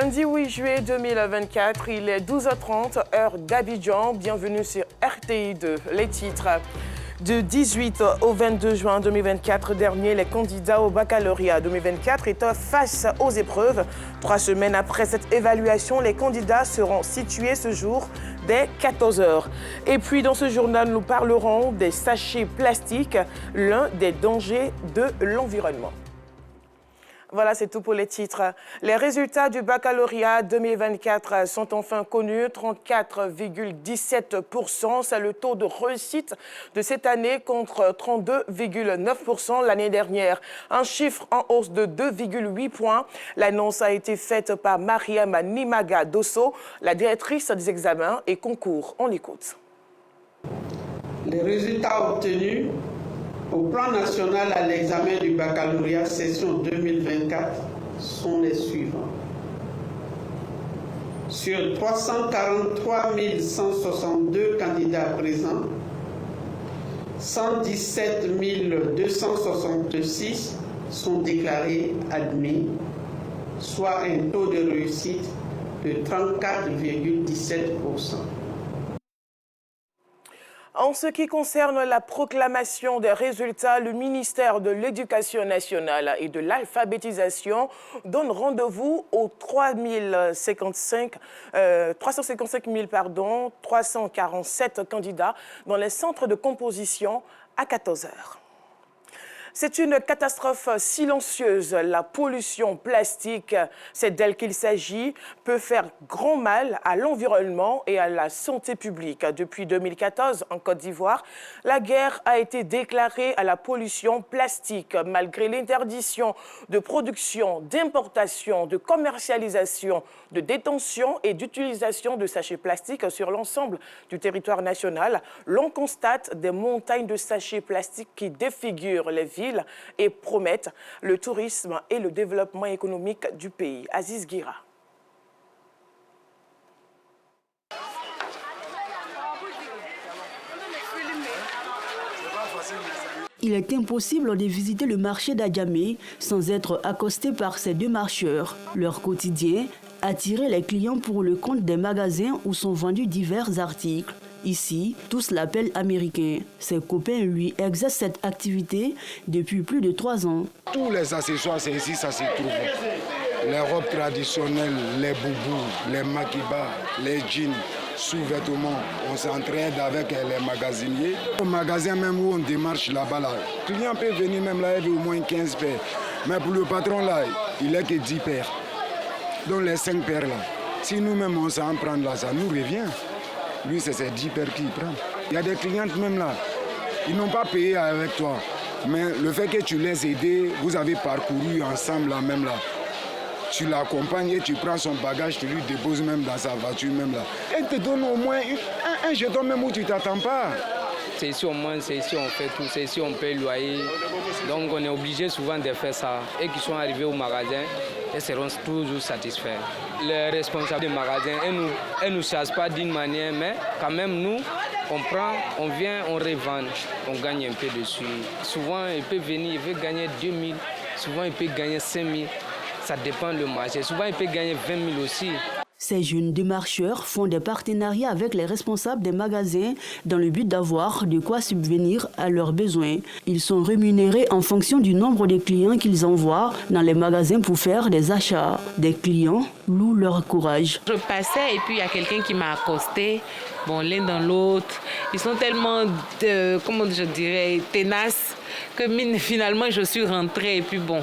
Lundi 8 juillet 2024, il est 12h30, heure d'Abidjan. Bienvenue sur RTI2. Les titres. Du 18 au 22 juin 2024 dernier, les candidats au baccalauréat 2024 étaient face aux épreuves. 3 semaines après cette évaluation, les candidats seront situés ce jour dès 14h. Et puis dans ce journal, nous parlerons des sachets plastiques, l'un des dangers de l'environnement. Voilà, c'est tout pour les titres. Les résultats du baccalauréat 2024 sont enfin connus. 34,17%, c'est le taux de réussite de cette année contre 32,9% l'année dernière. Un chiffre en hausse de 2,8 points. L'annonce a été faite par Mariam Nimaga Dosso, la directrice des examens et concours. On l'écoute. Les résultats obtenus au plan national à l'examen du baccalauréat session 2024 sont les suivants. Sur 343 162 candidats présents, 117 266 sont déclarés admis, soit un taux de réussite de 34,17%. En ce qui concerne la proclamation des résultats, le ministère de l'Éducation nationale et de l'alphabétisation donne rendez-vous aux 355 347 candidats dans les centres de composition à 14h. C'est une catastrophe silencieuse. La pollution plastique, c'est d'elle qu'il s'agit, peut faire grand mal à l'environnement et à la santé publique. Depuis 2014, en Côte d'Ivoire, la guerre a été déclarée à la pollution plastique, malgré l'interdiction de production, d'importation, de commercialisation, de détention et d'utilisation de sachets plastiques sur l'ensemble du territoire national. L'on constate des montagnes de sachets plastiques qui défigurent les villes et promettent le tourisme et le développement économique du pays. Aziz Guira. Il est impossible de visiter le marché d'Adjamé sans être accosté par ces deux marcheurs. Leur quotidien, attirer les clients pour le compte des magasins où sont vendus divers articles. Ici, tous l'appellent américain. Ses copains, lui, exercent cette activité depuis plus de 3 ans. Tous les accessoires, c'est ici, ça se trouve. Les robes traditionnelles, les boubous, les makibas, les jeans, sous-vêtements. On s'entraide avec les magasiniers. Au magasin même où on démarche là-bas, le client peut venir même là, il veut au moins 15 paires. Mais pour le patron là, il n'est que 10 paires. Donc les 5 paires là, si nous-mêmes on s'en prend là, ça nous revient. Lui, c'est ses 10 paires qu'il prend. Il y a des clientes même là, ils n'ont pas payé avec toi. Mais le fait que tu les aides, vous avez parcouru ensemble là même là. Tu l'accompagnes et tu prends son bagage, tu lui déposes même dans sa voiture même là. Elle te donne au moins un jeton même où tu ne t'attends pas. C'est ici au moins, c'est ici on fait tout, c'est ici on paye le loyer. Donc on est obligé souvent de faire ça. Et qui sont arrivés au magasin, ils seront toujours satisfaits. Les responsables du magasin, elles ne nous chassent pas d'une manière, mais quand même nous, on prend, on vient, on revend, on gagne un peu dessus. Souvent il peut venir, il veut gagner 2 000, souvent il peut gagner 5 000. Ça dépend du marché. Souvent, il peut gagner 20 000 aussi. Ces jeunes démarcheurs font des partenariats avec les responsables des magasins dans le but d'avoir de quoi subvenir à leurs besoins. Ils sont rémunérés en fonction du nombre de clients qu'ils envoient dans les magasins pour faire des achats. Des clients louent leur courage. Je passais et puis il y a quelqu'un qui m'a accosté. Bon, l'un dans l'autre. Ils sont tellement, comment je dirais, tenaces que finalement je suis rentrée et puis bon.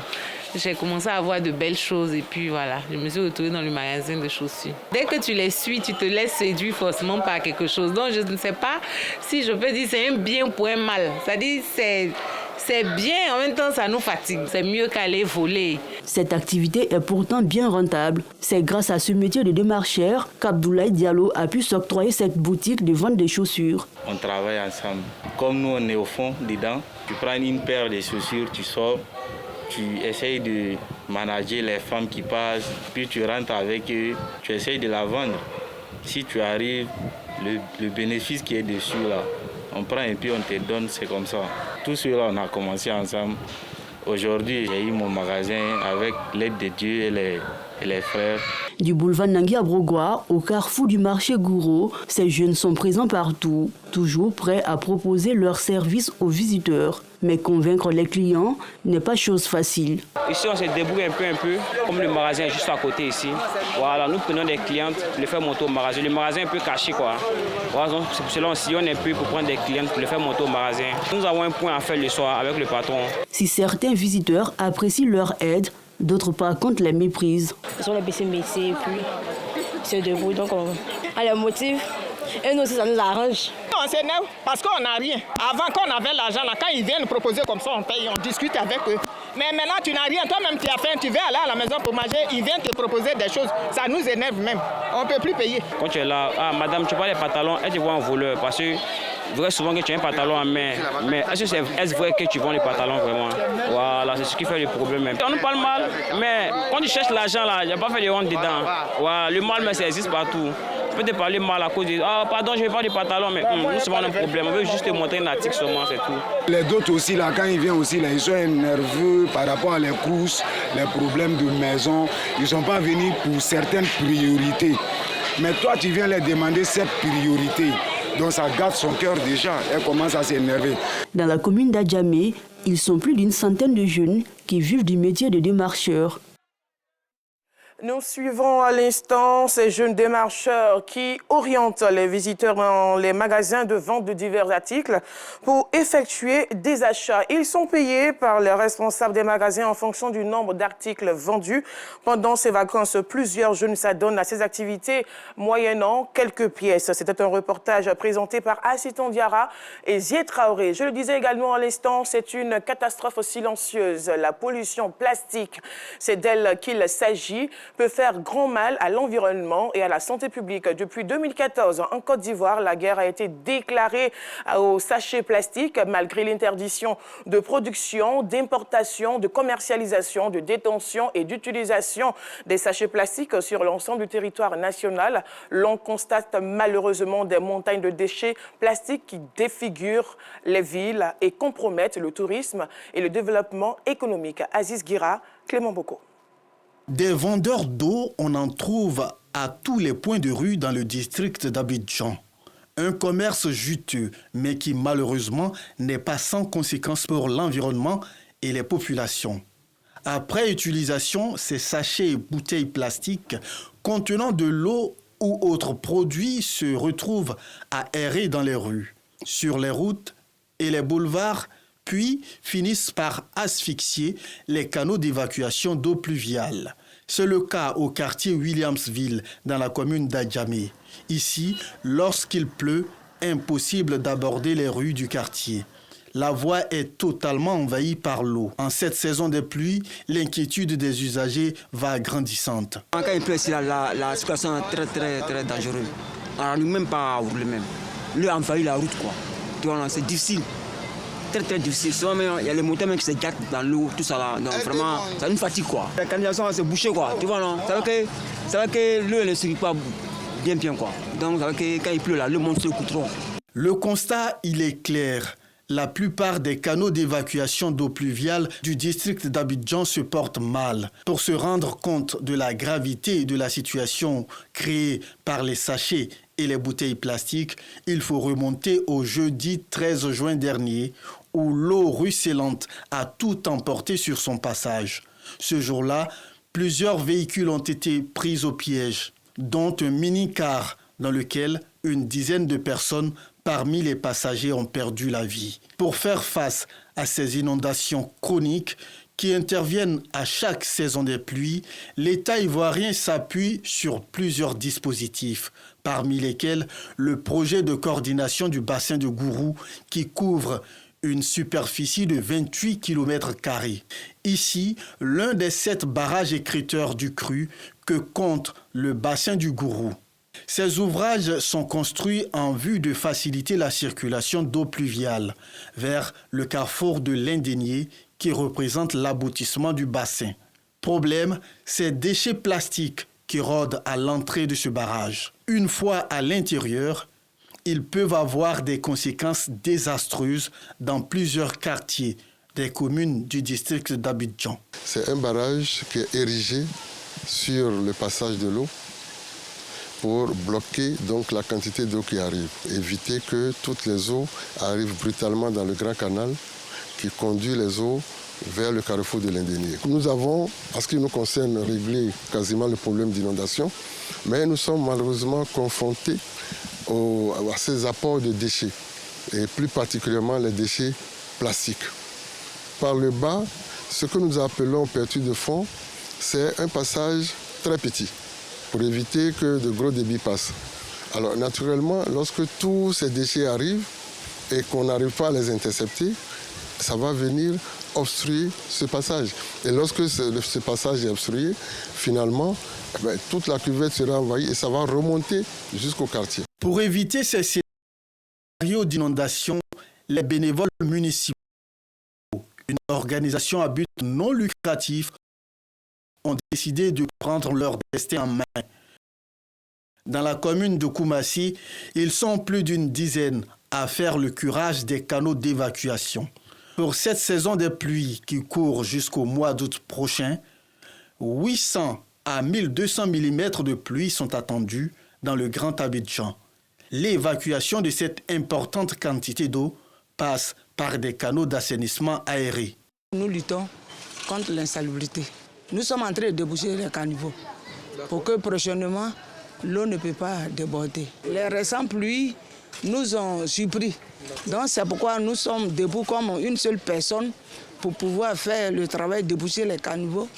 J'ai commencé à voir de belles choses et puis voilà, je me suis retrouvée dans le magasin de chaussures. Dès que tu les suis, tu te laisses séduire forcément par quelque chose. Donc je ne sais pas si je peux dire c'est un bien pour un mal. C'est-à-dire c'est bien, en même temps ça nous fatigue. C'est mieux qu'aller voler. Cette activité est pourtant bien rentable. C'est grâce à ce métier de démarcheur qu'Abdoulaye Diallo a pu s'octroyer cette boutique de vente de chaussures. On travaille ensemble. Comme nous on est au fond dedans, tu prends une paire de chaussures, tu sors. Tu essayes de manager les femmes qui passent, puis tu rentres avec eux, tu essayes de la vendre. Si tu arrives, le bénéfice qui est dessus, là, on prend et puis on te donne, c'est comme ça. Tout cela, on a commencé ensemble. Aujourd'hui, j'ai eu mon magasin avec l'aide de Dieu et et les frères. Du boulevard Nangui à Brogua au carrefour du marché Gouro, ces jeunes sont présents partout, toujours prêts à proposer leurs services aux visiteurs. Mais convaincre les clients n'est pas chose facile. Ici, on se débrouille un peu, comme le magasin est juste à côté ici. Voilà, nous prenons des clientes, les faire monter au magasin. Le magasin est un peu caché, quoi. Voilà, donc c'est pour cela aussi, on est peu pour prendre des clientes, pour les faire monter au magasin. Nous avons un point à faire le soir avec le patron. Si certains visiteurs apprécient leur aide, d'autres par contre les méprisent. Ils sont les baissés métiers et puis ils se débrouillent, donc on les motive. Et nous aussi, ça nous arrange. On s'énerve parce qu'on n'a rien. Avant qu'on avait l'argent, là, quand ils viennent nous proposer comme ça, on paye, on discute avec eux. Mais maintenant, tu n'as rien. Toi-même, tu as faim, tu veux aller à la maison pour manger, ils viennent te proposer des choses. Ça nous énerve même. On ne peut plus payer. Quand tu es là, ah madame, tu parles des pantalons, elle te voit un voleur parce que vrai souvent que tu as un pantalon en main. Mais est-ce vrai que tu vends les pantalons vraiment? Voilà, c'est ce qui fait le problème. On nous parle mal, mais quand tu cherches l'argent là, il n'y a pas fait de honte dedans. Voilà, le mal, mais ça existe partout. Tu peux te parler mal à cause de ah pardon, je ne veux pas de pantalons, mais nous c'est pas un problème. On veut juste te montrer une article seulement, c'est tout. Les d'autres aussi là, quand ils viennent aussi là, ils sont nerveux par rapport à les courses, les problèmes de maison. Ils ne sont pas venus pour certaines priorités. Mais toi, tu viens leur demander cette priorité. Donc ça garde son cœur déjà, elle commence à s'énerver. Dans la commune d'Adjamé, ils sont plus d'une centaine de jeunes qui vivent du métier de démarcheur. Nous suivons à l'instant ces jeunes démarcheurs qui orientent les visiteurs dans les magasins de vente de divers articles pour effectuer des achats. Ils sont payés par les responsables des magasins en fonction du nombre d'articles vendus. Pendant ces vacances, plusieurs jeunes s'adonnent à ces activités moyennant quelques pièces. C'était un reportage présenté par Assiton Diarra et Zié Traoré. Je le disais également à l'instant, c'est une catastrophe silencieuse. La pollution plastique, c'est d'elle qu'il s'agit, peut faire grand mal à l'environnement et à la santé publique. Depuis 2014, en Côte d'Ivoire, la guerre a été déclarée aux sachets plastiques malgré l'interdiction de production, d'importation, de commercialisation, de détention et d'utilisation des sachets plastiques sur l'ensemble du territoire national. L'on constate malheureusement des montagnes de déchets plastiques qui défigurent les villes et compromettent le tourisme et le développement économique. Aziz Guira, Clément Boko. Des vendeurs d'eau, on en trouve à tous les points de rue dans le district d'Abidjan. Un commerce juteux, mais qui malheureusement n'est pas sans conséquences pour l'environnement et les populations. Après utilisation, ces sachets et bouteilles plastiques contenant de l'eau ou autres produits se retrouvent à errer dans les rues, sur les routes et les boulevards, puis finissent par asphyxier les canaux d'évacuation d'eau pluviale. C'est le cas au quartier Williamsville, dans la commune d'Adjamé. Ici, lorsqu'il pleut, impossible d'aborder les rues du quartier. La voie est totalement envahie par l'eau. En cette saison des pluies, l'inquiétude des usagers va grandissante. Quand il pleut, la situation est très dangereuse. On n'arrive même pas à rouler même. L'eau a envahi la route, quoi. C'est difficile. Très difficile. Souvent, il y a les moteurs qui se gâtent dans l'eau, tout ça là. Donc vraiment, ça nous fatigue, quoi. La canalisation va se boucher, quoi. Tu vois, non? Ça veut que l'eau ne circule pas bien, quoi. Donc ça veut que quand il pleut là, le monde se coûteront. Le constat, il est clair. La plupart des canaux d'évacuation d'eau pluviale du district d'Abidjan se portent mal. Pour se rendre compte de la gravité de la situation créée par les sachets et les bouteilles plastiques, il faut remonter au jeudi 13 juin dernier, où l'eau ruisselante a tout emporté sur son passage. Ce jour-là, plusieurs véhicules ont été pris au piège, dont un mini-car dans lequel une dizaine de personnes parmi les passagers ont perdu la vie. Pour faire face à ces inondations chroniques qui interviennent à chaque saison des pluies, l'État ivoirien s'appuie sur plusieurs dispositifs, parmi lesquels le projet de coordination du bassin de Gourou qui couvre une superficie de 28 km². Ici, l'un des 7 barrages écrêteurs du cru que compte le bassin du Gourou. Ces ouvrages sont construits en vue de faciliter la circulation d'eau pluviale vers le carrefour de l'Indénié qui représente l'aboutissement du bassin. Problème, ces déchets plastiques qui rôdent à l'entrée de ce barrage. Une fois à l'intérieur, ils peuvent avoir des conséquences désastreuses dans plusieurs quartiers des communes du district d'Abidjan. C'est un barrage qui est érigé sur le passage de l'eau pour bloquer donc la quantité d'eau qui arrive. Éviter que toutes les eaux arrivent brutalement dans le grand canal qui conduit les eaux vers le carrefour de l'Indénié. Nous avons, en ce qui nous concerne, réglé quasiment le problème d'inondation, mais nous sommes malheureusement confrontés à ces apports de déchets, et plus particulièrement les déchets plastiques. Par le bas, ce que nous appelons pertuis de fond, c'est un passage très petit pour éviter que de gros débits passent. Alors naturellement, lorsque tous ces déchets arrivent et qu'on n'arrive pas à les intercepter, ça va venir obstruer ce passage. Et lorsque ce passage est obstrué, finalement, toute la cuvette sera envahie et ça va remonter jusqu'au quartier. Pour éviter ces scénarios d'inondation, les bénévoles municipaux, une organisation à but non lucratif, ont décidé de prendre leur destin en main. Dans la commune de Koumassi, ils sont plus d'une dizaine à faire le curage des canaux d'évacuation. Pour cette saison des pluies qui court jusqu'au mois d'août prochain, 800 à 1200 mm de pluie sont attendus dans le Grand Abidjan. L'évacuation de cette importante quantité d'eau passe par des canaux d'assainissement aérés. Nous luttons contre l'insalubrité. Nous sommes en train de déboucher les caniveaux pour que prochainement l'eau ne peut pas déborder. Les récentes pluies nous ont surpris. Donc c'est pourquoi nous sommes debout comme une seule personne pour pouvoir faire le travail de déboucher les caniveaux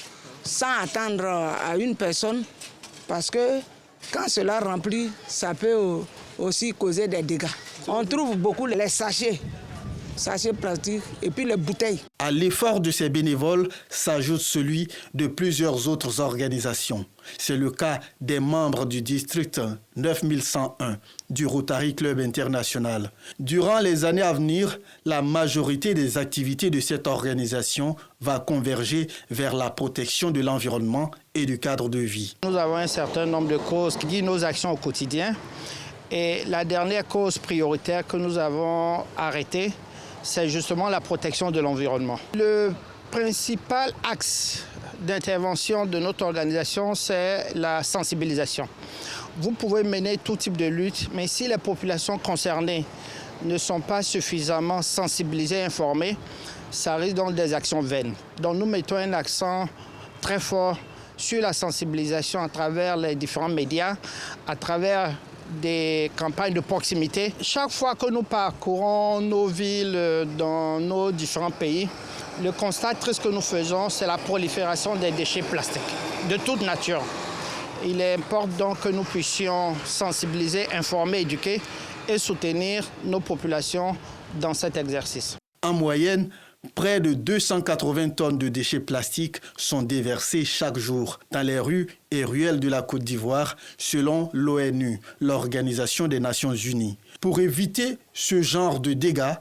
sans attendre à une personne parce que quand cela remplit, ça peut aussi causer des dégâts. On trouve beaucoup les sachets plastiques et puis les bouteilles. À l'effort de ces bénévoles s'ajoute celui de plusieurs autres organisations. C'est le cas des membres du district 9101 du Rotary Club International. Durant les années à venir, la majorité des activités de cette organisation va converger vers la protection de l'environnement et du cadre de vie. Nous avons un certain nombre de causes qui guident nos actions au quotidien. Et la dernière cause prioritaire que nous avons arrêtée, c'est justement la protection de l'environnement. Le principal axe d'intervention de notre organisation, c'est la sensibilisation. Vous pouvez mener tout type de lutte, mais si les populations concernées ne sont pas suffisamment sensibilisées et informées, ça risque donc des actions vaines. Donc nous mettons un accent très fort sur la sensibilisation à travers les différents médias, à travers des campagnes de proximité. Chaque fois que nous parcourons nos villes dans nos différents pays, le constat triste que nous faisons, c'est la prolifération des déchets plastiques de toute nature. Il importe donc que nous puissions sensibiliser, informer, éduquer et soutenir nos populations dans cet exercice. En moyenne, près de 280 tonnes de déchets plastiques sont déversés chaque jour dans les rues et ruelles de la Côte d'Ivoire, selon l'ONU, l'Organisation des Nations Unies. Pour éviter ce genre de dégâts,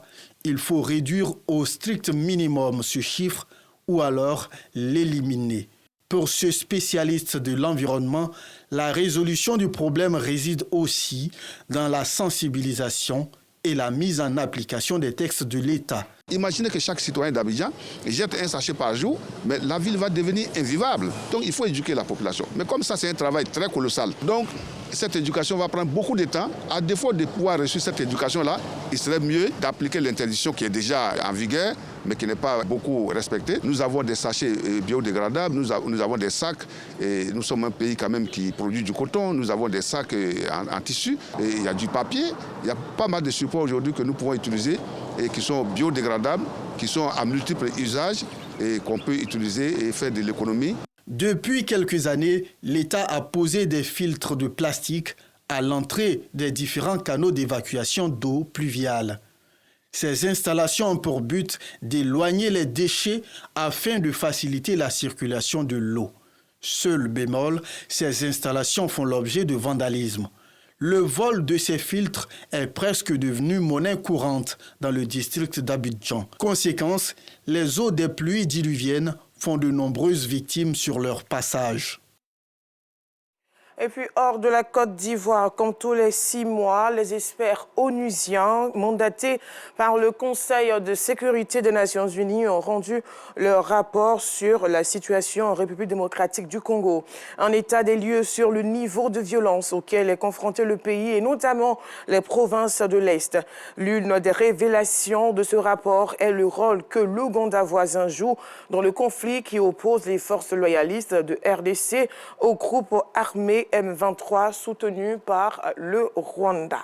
il faut réduire au strict minimum ce chiffre ou alors l'éliminer. Pour ce spécialiste de l'environnement, la résolution du problème réside aussi dans la sensibilisation et la mise en application des textes de l'État. Imaginez que chaque citoyen d'Abidjan jette un sachet par jour, mais la ville va devenir invivable. Donc il faut éduquer la population. Mais comme ça, c'est un travail très colossal. Donc cette éducation va prendre beaucoup de temps. À défaut de pouvoir réussir cette éducation-là, il serait mieux d'appliquer l'interdiction qui est déjà en vigueur, mais qui n'est pas beaucoup respectée. Nous avons des sachets biodégradables, nous avons des sacs. Et nous sommes un pays quand même qui produit du coton. Nous avons des sacs en tissu. Et il y a du papier. Il y a pas mal de supports aujourd'hui que nous pouvons utiliser et qui sont biodégradables, qui sont à multiples usages et qu'on peut utiliser et faire de l'économie. Depuis quelques années, l'État a posé des filtres de plastique à l'entrée des différents canaux d'évacuation d'eau pluviale. Ces installations ont pour but d'éloigner les déchets afin de faciliter la circulation de l'eau. Seul bémol, ces installations font l'objet de vandalisme. Le vol de ces filtres est presque devenu monnaie courante dans le district d'Abidjan. Conséquence, les eaux des pluies diluviennes font de nombreuses victimes sur leur passage. Et puis, hors de la Côte d'Ivoire, comme tous les 6 mois, les experts onusiens mandatés par le Conseil de sécurité des Nations Unies ont rendu leur rapport sur la situation en République démocratique du Congo. Un état des lieux sur le niveau de violence auquel est confronté le pays et notamment les provinces de l'Est. L'une des révélations de ce rapport est le rôle que l'Ouganda voisin joue dans le conflit qui oppose les forces loyalistes de RDC au groupe armé M23 soutenu par le Rwanda.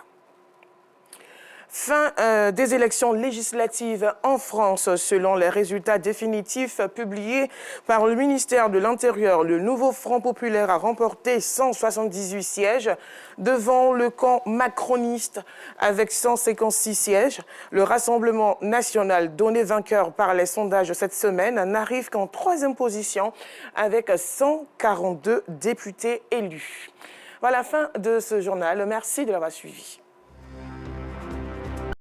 Fin des élections législatives en France. Selon les résultats définitifs publiés par le ministère de l'Intérieur, le nouveau Front populaire a remporté 178 sièges devant le camp macroniste avec 156 sièges. Le Rassemblement national, donné vainqueur par les sondages cette semaine, n'arrive qu'en 3e position avec 142 députés élus. Voilà la fin de ce journal. Merci de l'avoir suivi.